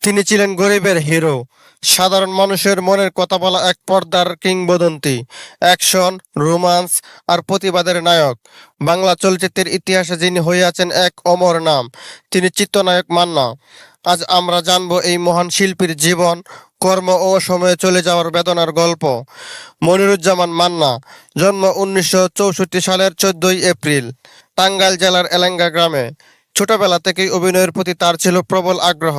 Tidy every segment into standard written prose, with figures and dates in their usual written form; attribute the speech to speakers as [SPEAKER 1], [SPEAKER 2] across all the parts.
[SPEAKER 1] তিনি ছিলেন গরিবের হিরো, সাধারণ মানুষের মনের কথা বলা এক পর্দার কিংবদন্তি, অ্যাকশন, রোমান্স আর প্রতিবাদের নায়ক। বাংলা চলচ্চিত্রের ইতিহাসে যিনি হয়ে আছেন এক অমর নাম, তিনি চিত্রনায়ক মান্না। আজ আমরা জানবো এই মহান শিল্পীর জীবন, কর্ম ও সময়ে চলে যাওয়ার বেদনার গল্প। মনিরুজ্জামান মান্না, জন্ম 1964 সালের 14ই এপ্রিল, টাঙ্গাইল জেলার এলেঙ্গা গ্রামে। ছোটবেলা থেকেই অভিনয়ের প্রতি তার ছিল প্রবল আগ্রহ।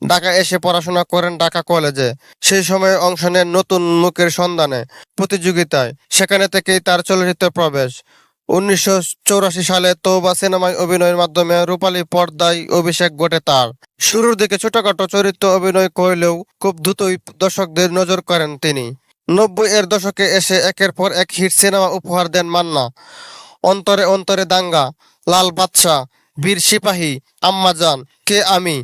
[SPEAKER 1] ঢাকা এসে পড়াশোনা করেন ঢাকা কলেজে। সেই সময়ে অংশ নেন নতুন মুখের সন্ধানে প্রতিযোগিতায়, সেখানে থেকেই তার চলচ্চিত্র প্রবেশ। 1984 সালে তৌবা সিনেমায় অভিনয়ের মাধ্যমে রূপালী পর্দায় অভিষেক ঘটে তার। শুরুর দিকে ছোটখাটো চরিত্র অভিনয় করলেও খুব দ্রুতই দর্শকদের নজর করেন তিনি। 90-এর দশকে এসে একের পর এক হিট সিনেমা উপহার দেন মান্না। অন্তরে অন্তরে দাঙ্গা, লাল বাদশা, বীর সিপাহী, আম্মাজান, কে আমি,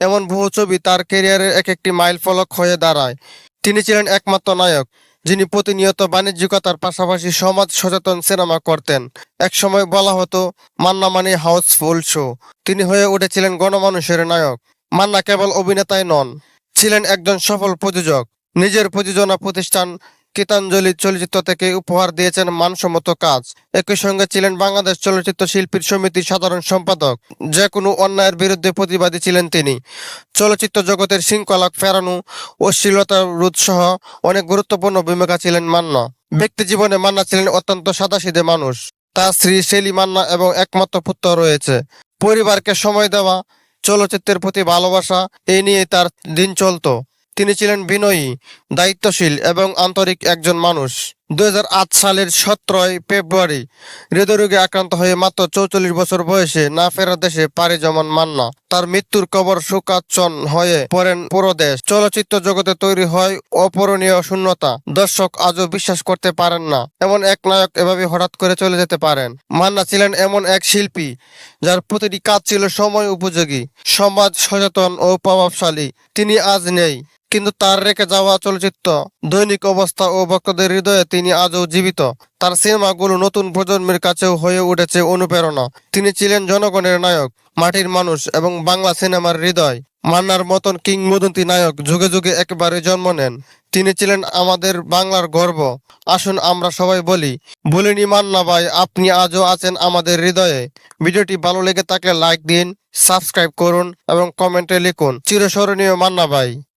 [SPEAKER 1] এমন বহু ছবি তার ক্যারিয়ারের এক একটি মাইল ফলক হয়ে দাঁড়ায়। তিনি ছিলেন একমাত্র নায়ক যিনি প্রতিনিয়ত বাণিজ্যিকতার পাশাপাশি সমাজ সচেতন সিনেমা করতেন। একসময় বলা হতো মান্না মানে হাউসফুল শো। তিনি হয়ে উঠেছিলেন গণমানুষের নায়ক। মান্না কেবল অভিনেতাই নন, ছিলেন একজন সফল প্রযোজক। নিজের প্রযোজনা প্রতিষ্ঠান গীতাঞ্জলি চলচ্চিত্র থেকে উপহার দিয়েছেন মানসম্মত কাজ। একই সঙ্গে ছিলেন বাংলাদেশ চলচ্চিত্র শিল্পীর সমিতির সাধারণ সম্পাদক। যে কোনো অন্যায়ের বিরুদ্ধে প্রতিবাদী ছিলেন তিনি। চলচ্চিত্র জগতের শৃঙ্খলা ফেরানো, অশ্লীলতা রোধ সহ অনেক গুরুত্বপূর্ণ ভূমিকা ছিলেন মান্না। ব্যক্তি জীবনে মান্না ছিলেন অত্যন্ত সাদাসিধে মানুষ। তার স্ত্রী শেলি মান্না এবং একমাত্র পুত্র রয়েছে। পরিবারকে সময় দেওয়া, চলচ্চিত্রের প্রতি ভালোবাসা, এই নিয়ে তার দিন চলত। তিনি ছিলেন বিনয়ী, দায়িত্বশীল এবং আন্তরিক একজন মানুষ। 2008 সালের 17 ফেব্রুয়ারি হৃদরোগে আক্রান্ত হয়ে মাত্র 44 বছর বয়সে না ফেরার দেশে পাড়ি জমান মান্না। তার মৃত্যুর খবর শোকাচ্ছন্ন হয়ে পড়েন পুরো দেশ। চলচ্চিত্র জগতে তৈরি হয় অপূরণীয় শূন্যতা। দর্শক আজও বিশ্বাস করতে পারেন না এমন এক নায়ক এভাবে হঠাৎ করে চলে যেতে পারেন। মান্না ছিলেন এমন এক শিল্পী যার প্রতিটি কাজ ছিল সময় উপযোগী, সমাজ সচেতন ও প্রভাবশালী। তিনি আজ নেই, কিন্তু তার রেখে যাওয়া চলচ্চিত্র, দৈনিক অবস্থা ও ভক্তদের হৃদয়ে তিনি আজও জীবিত। তার সিনেমাগুলো নতুন প্রজন্মের কাছেও হয়ে উঠেছে অনুপ্রেরণা। তিনি ছিলেন জনগণের নায়ক, মাটির মানুষ এবং বাংলা সিনেমার হৃদয়। মান্নার মতন কিংবদন্তি নায়ক যুগে যুগে একবারে জন্ম নেন। তিনি ছিলেন আমাদের বাংলার গর্ব। আসুন আমরা সবাই বলিনি মান্না ভাই, আপনি আজও আছেন আমাদের হৃদয়ে। ভিডিওটি ভালো লেগে থাকলে লাইক দিন, সাবস্ক্রাইব করুন এবং কমেন্টে লিখুন চিরস্মরণীয় মান্না ভাই।